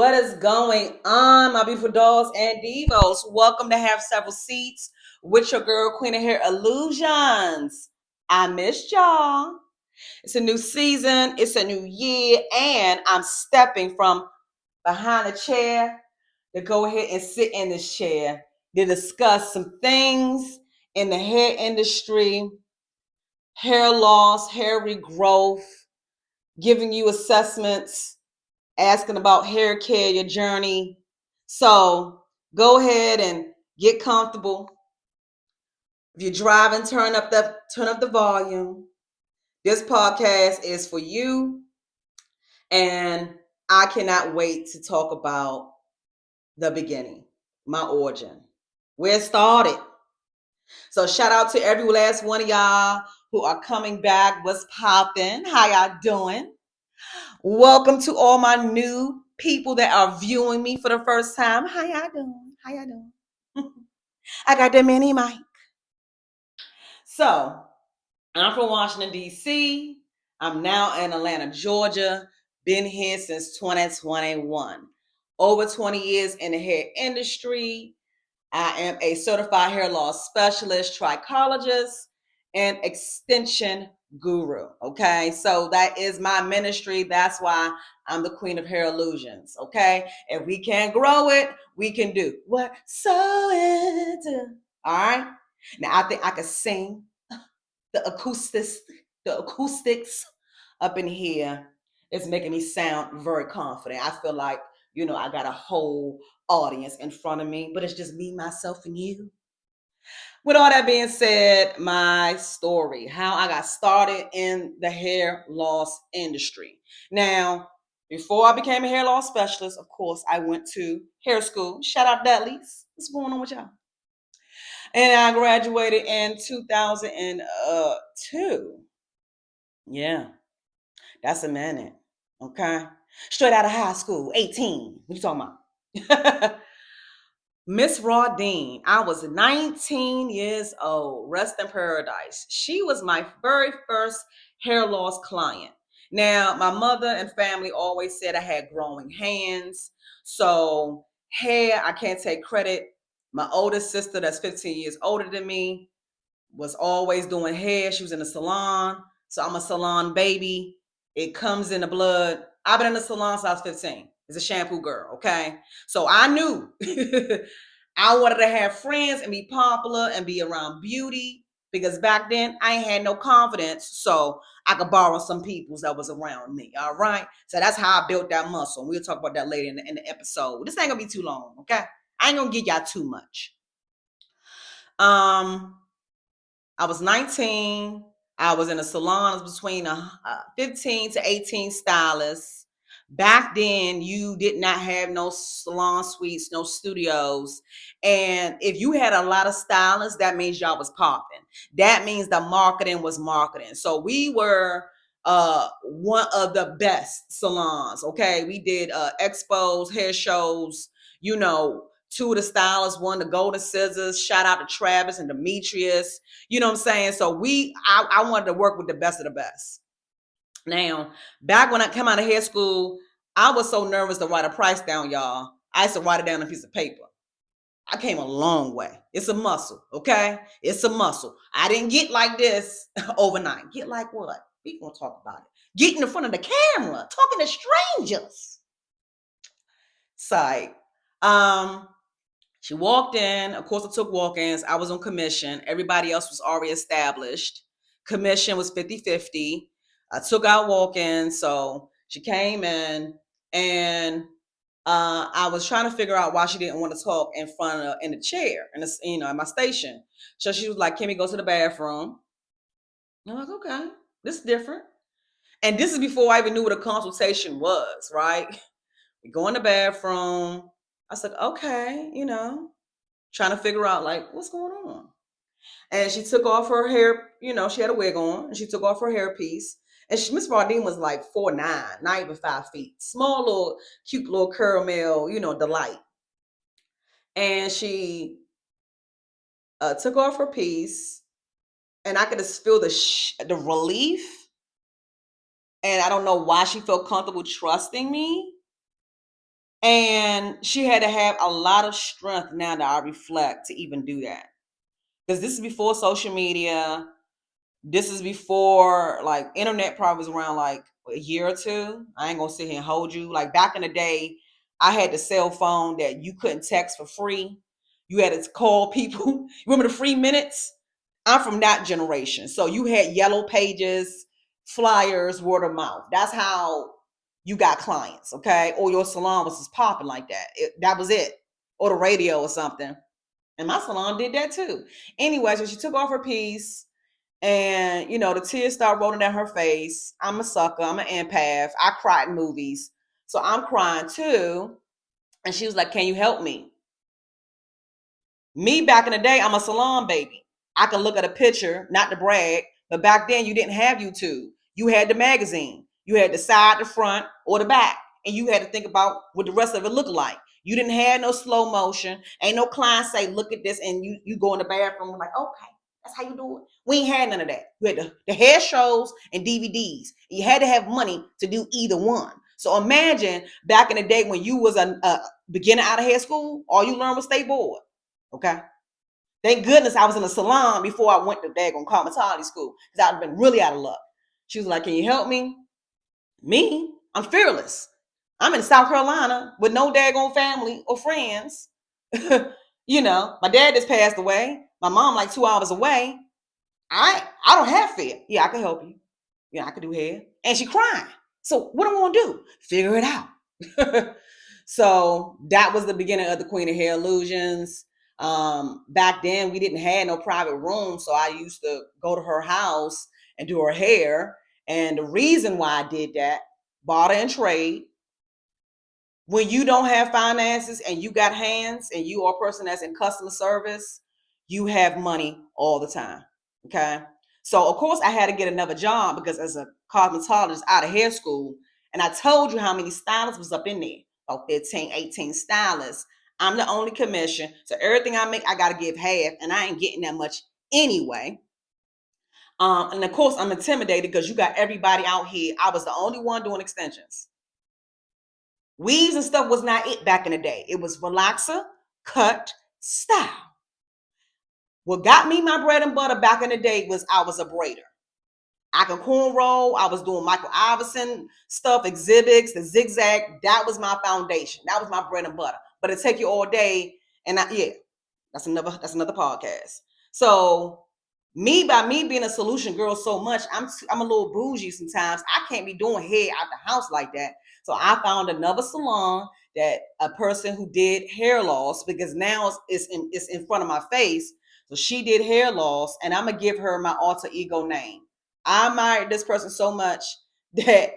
What is going on, my beautiful dolls and divos? Welcome to Have Several Seats with your girl, Queen of Hair Illusions. I missed y'all. It's a new season, it's a new year, and I'm stepping from behind a chair to go ahead and sit in this chair to discuss some things in the hair industry, hair loss, hair regrowth, giving you assessments, asking about hair care, your journey. So go ahead and get comfortable. If you're driving, turn up the volume. This podcast is for you, and I cannot wait to talk about the beginning, my origin, where it started. So shout out to every last one of y'all who are coming back. What's popping? How y'all doing? Welcome to all my new people that are viewing me for the first time. How y'all doing? How y'all doing? I got the mini mic. So I'm from Washington, D.C. I'm now in Atlanta, Georgia. Been here since 2021. Over 20 years in the hair industry. I am a certified hair loss specialist, trichologist, and extension guru. Okay, so that is my ministry. That's why I'm the queen of hair illusions. Okay, if we can't grow it, we can do what so it. All right. Now I think I could sing the acoustics up in here is making me sound very confident. I feel like, I got a whole audience in front of me, but it's just me, myself, and you. With all that being said, my story, how I got started in the hair loss industry. Now, before I became a hair loss specialist, of course, I went to hair school. Shout out Dudley's. What's going on with y'all? And I graduated in 2002. Yeah, that's a minute. Okay. Straight out of high school, 18. What you talking about? Miss Raudine, I was 19 years old, rest in paradise. She was my very first hair loss client. Now, my mother and family always said I had growing hands. So, hair, I can't take credit. My oldest sister, that's 15 years older than me, was always doing hair. She was in the salon. So I'm a salon baby. It comes in the blood. I've been in the salon since I was 15. It's a shampoo girl, okay? So I knew I wanted to have friends and be popular and be around beauty because back then I ain't had no confidence. So I could borrow some people's that was around me. All right. So that's how I built that muscle. We'll talk about that later in the episode. This ain't gonna be too long, okay? I ain't gonna give y'all too much. Um, I was 19. I was in a salon. It was between 15 to 18 stylists. Back then, you did not have no salon suites, no studios. And if you had a lot of stylists, that means y'all was popping. That means the marketing was marketing. So we were one of the best salons. Okay. We did expos, hair shows, you know, two of the stylists won the golden scissors. Shout out to Travis and Demetrius. You know what I'm saying? So I wanted to work with the best of the best. Now, back when I came out of hair school, I was so nervous to write a price down, y'all. I used to write it down on a piece of paper. I came a long way. It's a muscle, okay? It's a muscle. I didn't get like this overnight. Get like what? We gonna talk about it. Get in the front of the camera, talking to strangers. Side. Um, she walked in. Of course, I took walk-ins. I was on commission. Everybody else was already established. Commission was 50-50. I took out walk-ins. So she came in and I was trying to figure out why she didn't want to talk in front of in the chair in the, in my station. So she was like, "Can we go to the bathroom?" I'm like, "Okay, this is different." And this is before I even knew what a consultation was, right? We go in the bathroom. I said, "Okay, trying to figure out like what's going on." And she took off her hair, she had a wig on, and she took off her hairpiece. And Miss Vardine was like 4'9", not even 5 feet. Small little, cute little caramel, delight. And she took off her piece, and I could just feel the relief. And I don't know why she felt comfortable trusting me. And she had to have a lot of strength now that I reflect to even do that. Because this is before social media. This is before like internet probably was around like a year or two. I ain't gonna sit here and hold you. Like back in the day, I had the cell phone that you couldn't text for free. You had to call people. You remember the free minutes? I'm from that generation. So you had yellow pages, flyers, word of mouth. That's how you got clients, okay? Or your salon was just popping like that. That was it. Or the radio or something. And my salon did that too. Anyway, so she took off her piece and, the tears start rolling down her face. I'm a sucker. I'm an empath. I cry in movies. So I'm crying too. And she was like, can you help me? Me back in the day, I'm a salon baby. I can look at a picture, not to brag, but back then you didn't have YouTube. You had the magazine. You had the side, the front, or the back. And you had to think about what the rest of it looked like. You didn't have no slow motion. Ain't no client say, look at this, and you go in the bathroom like, okay, that's how you do it. We ain't had none of that. You had the hair shows and DVDs. You had to have money to do either one. So imagine back in the day when you was a beginner out of hair school, all you learned was stay bored. Okay. Thank goodness I was in a salon before I went to daggone cosmetology school because I'd have been really out of luck. She was like, can you help me? Me? I'm fearless. I'm in South Carolina with no daggone family or friends. My dad just passed away. My mom like 2 hours away. I don't have fear. Yeah, I can help you. Yeah, I can do hair. And she crying. So what am I gonna do? Figure it out. So that was the beginning of the Queen of Hair Illusions. Back then we didn't have no private room, so I used to go to her house and do her hair. And the reason why I did that, barter and trade. When you don't have finances and you got hands and you are a person that's in customer service, you have money all the time. Okay. So of course I had to get another job because as a cosmetologist out of hair school, and I told you how many stylists was up in there, about 15, 18 stylists. I'm the only commission. So everything I make, I got to give half, and I ain't getting that much anyway. And of course I'm intimidated because you got everybody out here. I was the only one doing extensions. Weaves and stuff was not it back in the day. It was relaxer, cut, style. What got me my bread and butter back in the day was I was a braider. I can cornrow. I was doing Michael Iverson stuff, exhibits, the zigzag. That was my foundation. That was my bread and butter. But it take you all day. And that's another podcast. So by me being a solution girl so much, I'm a little bougie sometimes. I can't be doing hair out the house like that. So I found another salon that a person who did hair loss, because now it's in front of my face. So she did hair loss, and I'm gonna give her my alter ego name. I admired this person so much that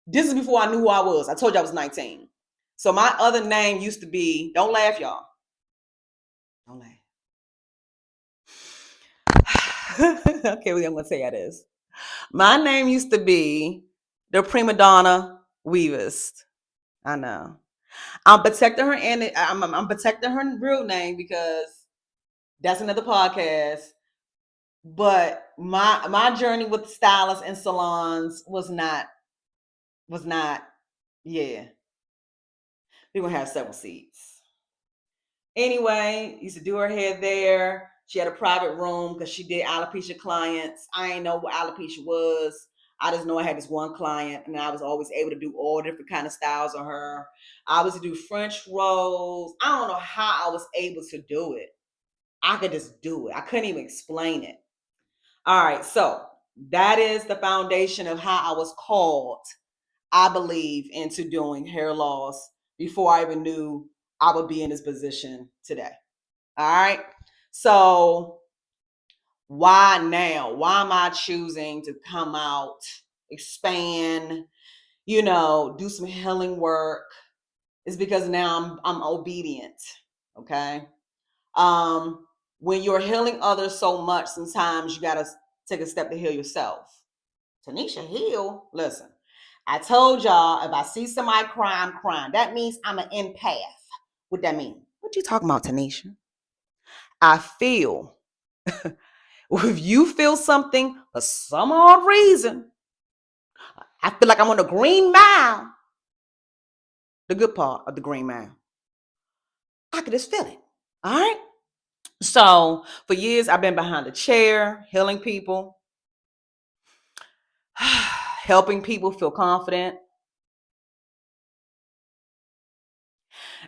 this is before I knew who I was. I told you I was 19. So my other name used to be, don't laugh, y'all. Don't laugh. Okay, well, I'm going to tell you how it is. My name used to be the prima donna weavist. I know. I'm protecting her and I'm protecting her real name because that's another podcast. But my journey with stylists and salons was not yeah. We're gonna have several seats. Anyway, used to do her hair there. She had a private room because she did alopecia clients. I ain't know what alopecia was. I just know I had this one client, and I was always able to do all different kind of styles on her. I was to do French rolls. I don't know how I was able to do it. I could just do it. I couldn't even explain it. All right, so that is the foundation of how I was called, I believe, into doing hair loss before I even knew I would be in this position today. All right. So why now? Why am I choosing to come out, expand, do some healing work? It's because now I'm obedient. Okay. When you're healing others so much, sometimes you gotta take a step to heal yourself. Taneasha heal. Listen, I told y'all if I see somebody cry, I'm crying. That means I'm an empath. What that mean? What you talking about, Taneasha? I feel. If you feel something for some odd reason, I feel like I'm on a green mile. the good part of the Green Mile. I could just feel it. All right. So for years, I've been behind the chair, healing people, helping people feel confident.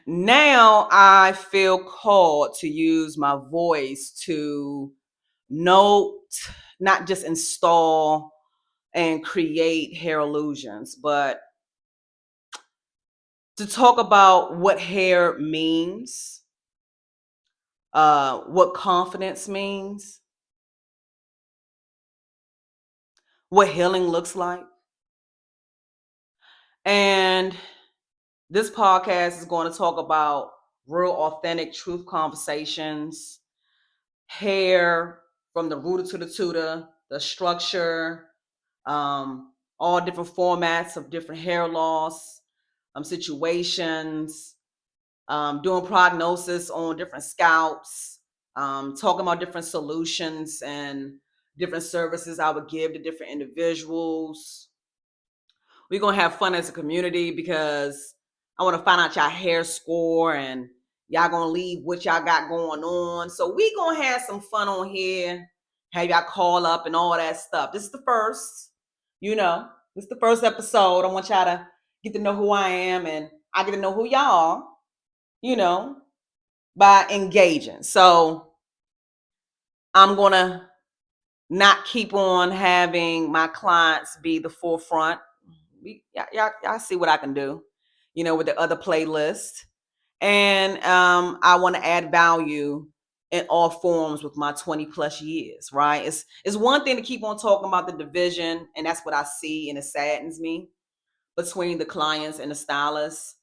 Now I feel called to use my voice to note, not just install and create hair illusions, but to talk about what hair means, what confidence means, what healing looks like. And this podcast is going to talk about real, authentic, truth conversations, hair from the rooter to the tutor, the structure, all different formats of different hair loss situations, doing prognosis on different scalps, talking about different solutions and different services I would give to different individuals. We're going to have fun as a community because I want to find out y'all hair score and y'all going to leave what y'all got going on. So we going to have some fun on here, have y'all call up and all that stuff. This is the first, this is the first episode. I want y'all to get to know who I am and I get to know who y'all, you know, by engaging. So I'm going to not keep on having my clients be the forefront. Y'all see what I can do, with the other playlist. And I want to add value in all forms with my 20 plus years, right? It's one thing to keep on talking about the division, and that's what I see, and it saddens me, between the clients and the stylists.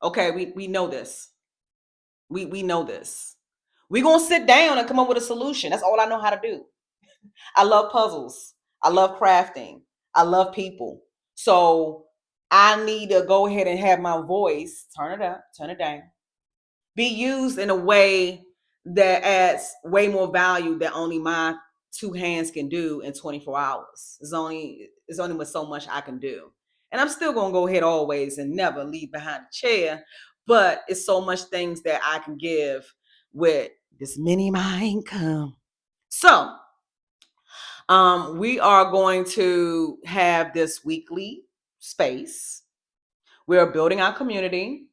Okay, we know this. We know this. We're going to sit down and come up with a solution. That's all I know how to do. I love puzzles. I love crafting. I love people. So I need to go ahead and have my voice, turn it up, turn it down, be used in a way that adds way more value than only my two hands can do in 24 hours. It's only with so much I can do. And I'm still going to go ahead always and never leave behind the chair. But it's so much things that I can give with this mini my income. So we are going to have this weekly space. We're building our community.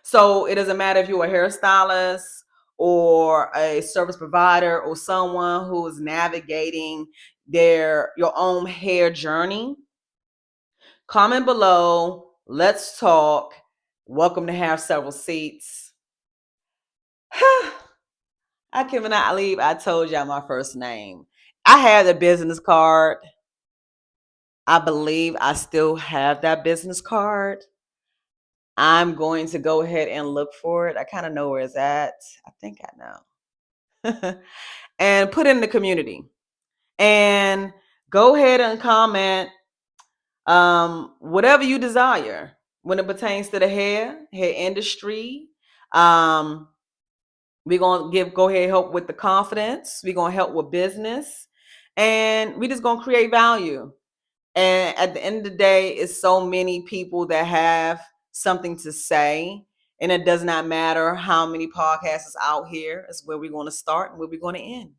So it doesn't matter if you're a hairstylist or a service provider or someone who is navigating your own hair journey. Comment below. Let's talk. Welcome to Have Several Seats. I cannot believe I told y'all my first name. I had a business card. I believe I still have that business card. I'm going to go ahead and look for it. I kind of know where it's at. I think I know. And put it in the community. And go ahead and comment whatever you desire when it pertains to the hair industry. We're going to go ahead and help with the confidence. We're going to help with business. And we're just going to create value. And at the end of the day, it's so many people that have something to say. And it does not matter how many podcasts is out here. It's where we're going to start and where we're going to end,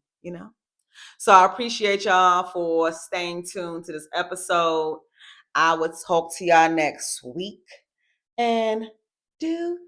So I appreciate y'all for staying tuned to this episode. I will talk to y'all next week. And deuces.